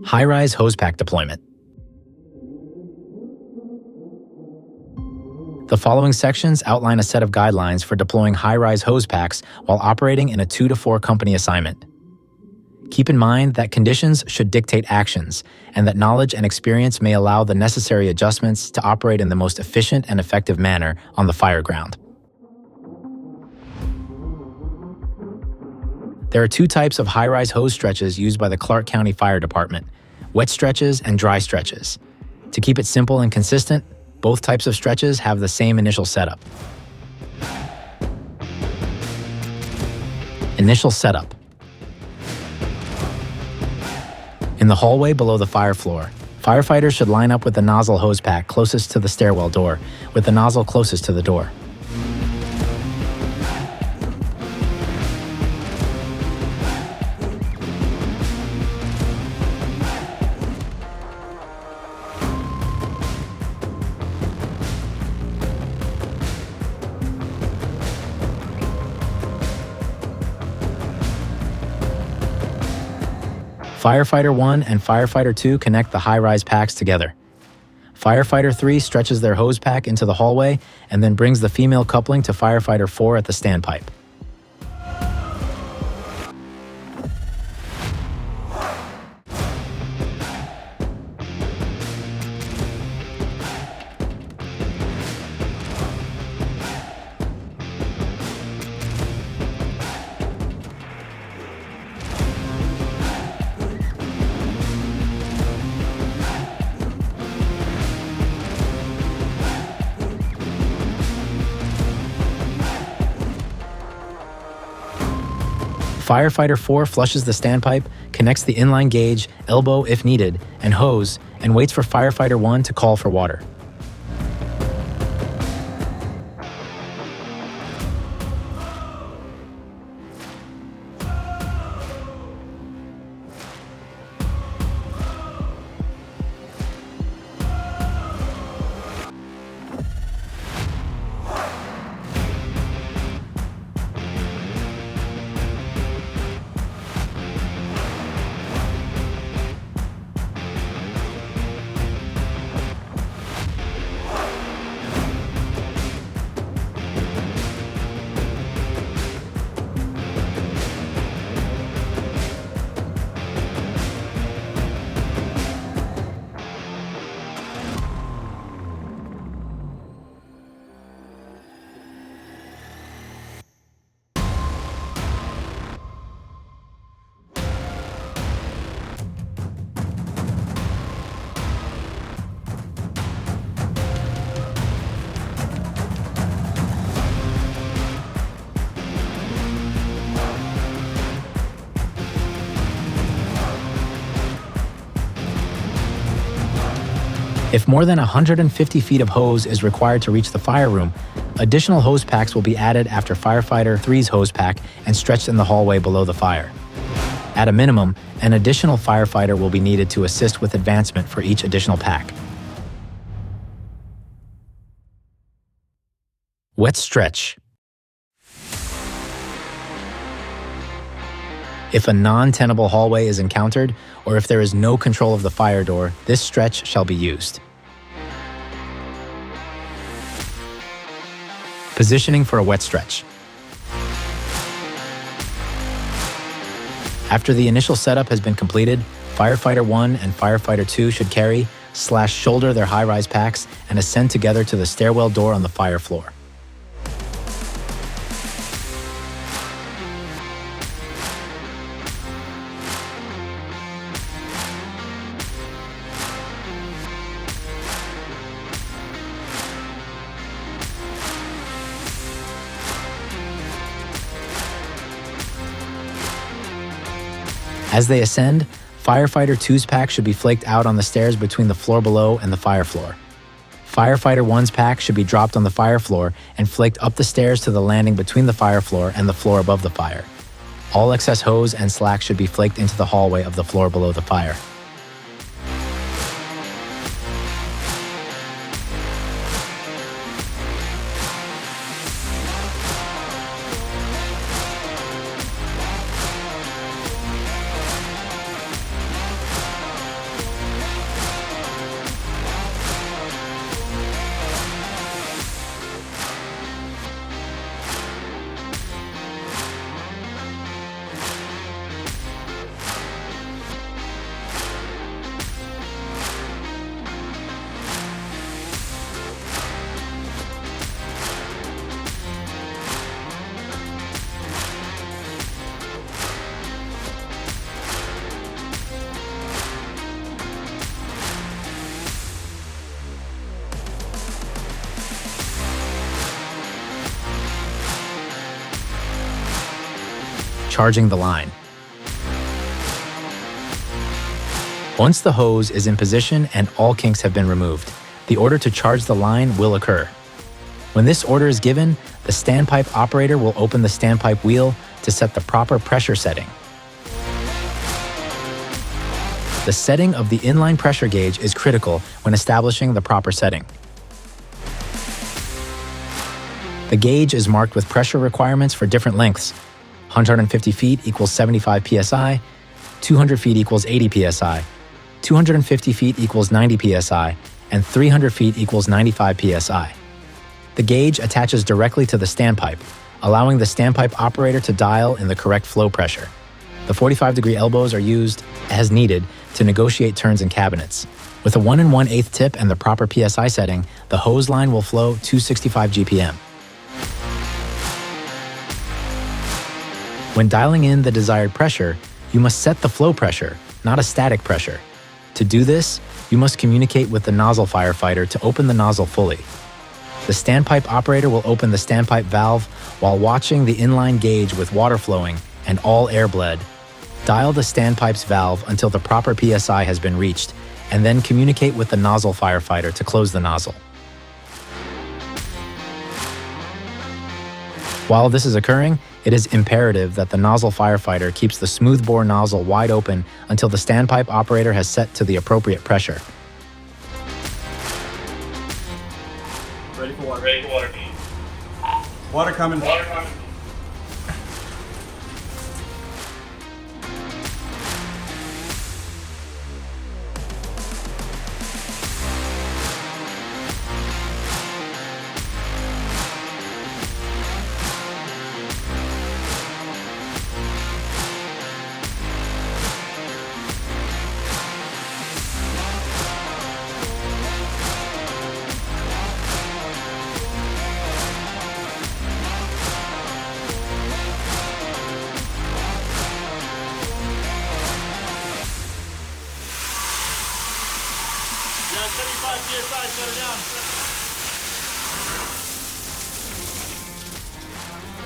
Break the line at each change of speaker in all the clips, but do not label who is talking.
High-rise hose pack deployment. The following sections outline a set of guidelines for deploying high-rise hose packs while operating in a 2 to 4 company assignment. Keep in mind that conditions should dictate actions, and that knowledge and experience may allow the necessary adjustments to operate in the most efficient and effective manner on the fire ground. There are 2 types of high-rise hose stretches used by the Clark County Fire Department: wet stretches and dry stretches. To keep it simple and consistent, both types of stretches have the same initial setup. Initial setup. In the hallway below the fire floor, firefighters should line up with the nozzle hose pack closest to the stairwell door, with the nozzle closest to the door. Firefighter 1 and Firefighter 2 connect the high-rise packs together. Firefighter 3 stretches their hose pack into the hallway and then brings the female coupling to Firefighter 4 at the standpipe. Firefighter 4 flushes the standpipe, connects the inline gauge, elbow if needed, and hose, and waits for Firefighter 1 to call for water. If more than 150 feet of hose is required to reach the fire room, additional hose packs will be added after Firefighter 3's hose pack and stretched in the hallway below the fire. At a minimum, an additional firefighter will be needed to assist with advancement for each additional pack. Wet stretch. If a non-tenable hallway is encountered, or if there is no control of the fire door, this stretch shall be used. Positioning for a wet stretch. After the initial setup has been completed, Firefighter 1 and Firefighter 2 should carry/shoulder their high-rise packs and ascend together to the stairwell door on the fire floor. As they ascend, Firefighter 2's pack should be flaked out on the stairs between the floor below and the fire floor. Firefighter 1's pack should be dropped on the fire floor and flaked up the stairs to the landing between the fire floor and the floor above the fire. All excess hose and slack should be flaked into the hallway of the floor below the fire. charging the line. Once the hose is in position and all kinks have been removed, the order to charge the line will occur. When this order is given, the standpipe operator will open the standpipe wheel to set the proper pressure setting. The setting of the inline pressure gauge is critical when establishing the proper setting. The gauge is marked with pressure requirements for different lengths. 150 feet equals 75 psi, 200 feet equals 80 psi, 250 feet equals 90 psi, and 300 feet equals 95 psi. The gauge attaches directly to the standpipe, allowing the standpipe operator to dial in the correct flow pressure. The 45-degree elbows are used, as needed, to negotiate turns in cabinets. With a 1 1/8 tip and the proper PSI setting, the hose line will flow 265 GPM. When dialing in the desired pressure, you must set the flow pressure, not a static pressure. To do this, you must communicate with the nozzle firefighter to open the nozzle fully. The standpipe operator will open the standpipe valve while watching the inline gauge with water flowing and all air bled. Dial the standpipe's valve until the proper PSI has been reached, and then communicate with the nozzle firefighter to close the nozzle. While this is occurring, it is imperative that the nozzle firefighter keeps the smoothbore nozzle wide open until the standpipe operator has set to the appropriate pressure.
Ready for water. Ready for water. Water coming. Water coming. Yeah, 75 psi, shut her down.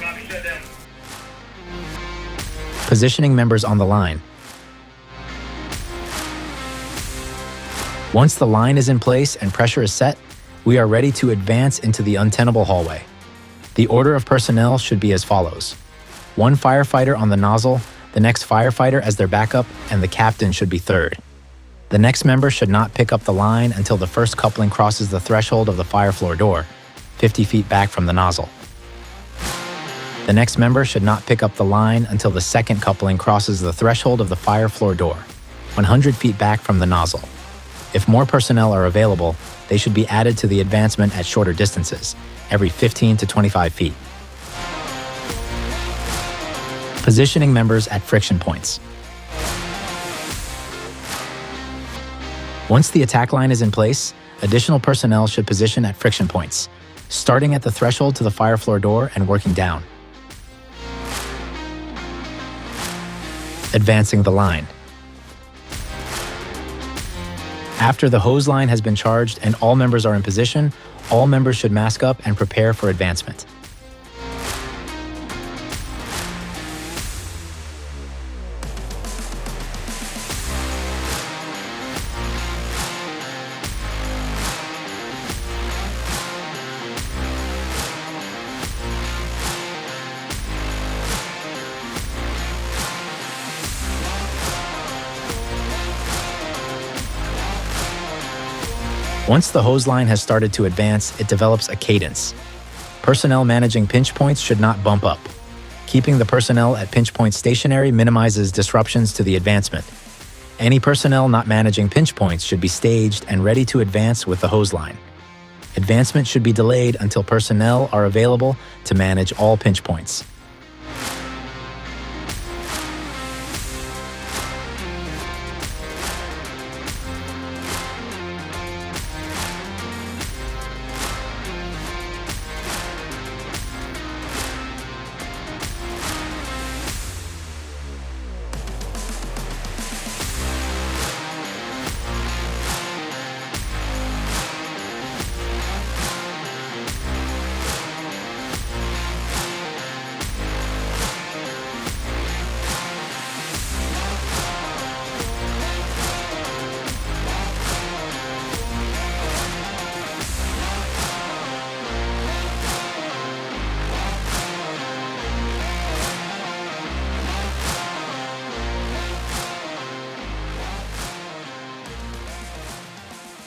Copy, shut down.
Positioning members on the line. Once the line is in place and pressure is set, we are ready to advance into the untenable hallway. The order of personnel should be as follows: 1 firefighter on the nozzle, the next firefighter as their backup, and the captain should be third. The next member should not pick up the line until the first coupling crosses the threshold of the fire floor door, 50 feet back from the nozzle. The next member should not pick up the line until the second coupling crosses the threshold of the fire floor door, 100 feet back from the nozzle. If more personnel are available, they should be added to the advancement at shorter distances, every 15 to 25 feet. Positioning members at friction points. Once the attack line is in place, additional personnel should position at friction points, starting at the threshold to the fire floor door and working down. Advancing the line. After the hose line has been charged and all members are in position, all members should mask up and prepare for advancement. Once the hose line has started to advance, it develops a cadence. Personnel managing pinch points should not bump up. Keeping the personnel at pinch points stationary minimizes disruptions to the advancement. Any personnel not managing pinch points should be staged and ready to advance with the hose line. Advancement should be delayed until personnel are available to manage all pinch points.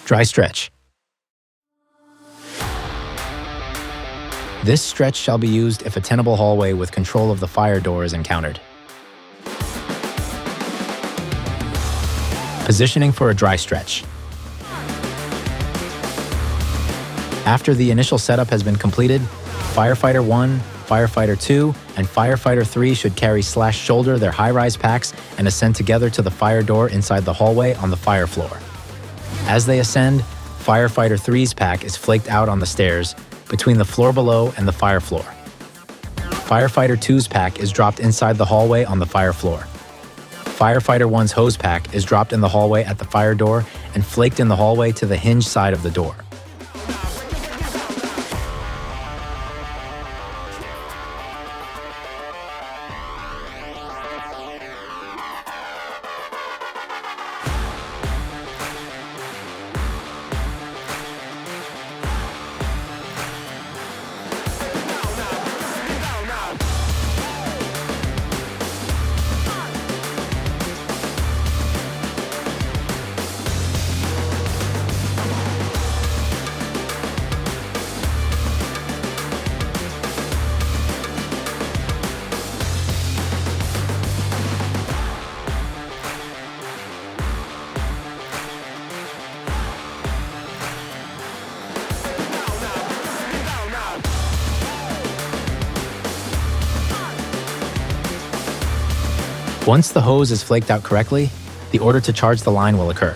Dry stretch. This stretch shall be used if a tenable hallway with control of the fire door is encountered. Positioning for a dry stretch. After the initial setup has been completed, Firefighter 1, Firefighter 2, and Firefighter 3 should carry/shoulder their high-rise packs and ascend together to the fire door inside the hallway on the fire floor. As they ascend, Firefighter 3's pack is flaked out on the stairs between the floor below and the fire floor. Firefighter 2's pack is dropped inside the hallway on the fire floor. Firefighter 1's hose pack is dropped in the hallway at the fire door and flaked in the hallway to the hinge side of the door. Once the hose is flaked out correctly, the order to charge the line will occur.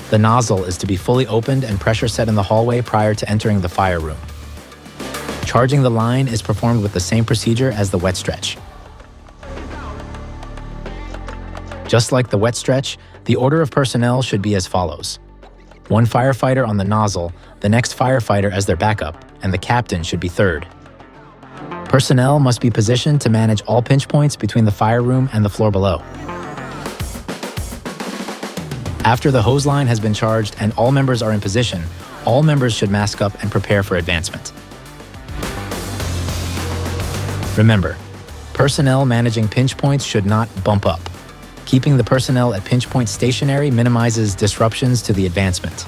The nozzle is to be fully opened and pressure set in the hallway prior to entering the fire room. Charging the line is performed with the same procedure as the wet stretch. Just like the wet stretch, the order of personnel should be as follows. One firefighter on the nozzle, the next firefighter as their backup, and the captain should be third. Personnel must be positioned to manage all pinch points between the fire room and the floor below. After the hose line has been charged and all members are in position, all members should mask up and prepare for advancement. Remember, personnel managing pinch points should not bump up. Keeping the personnel at pinch point stationary minimizes disruptions to the advancement.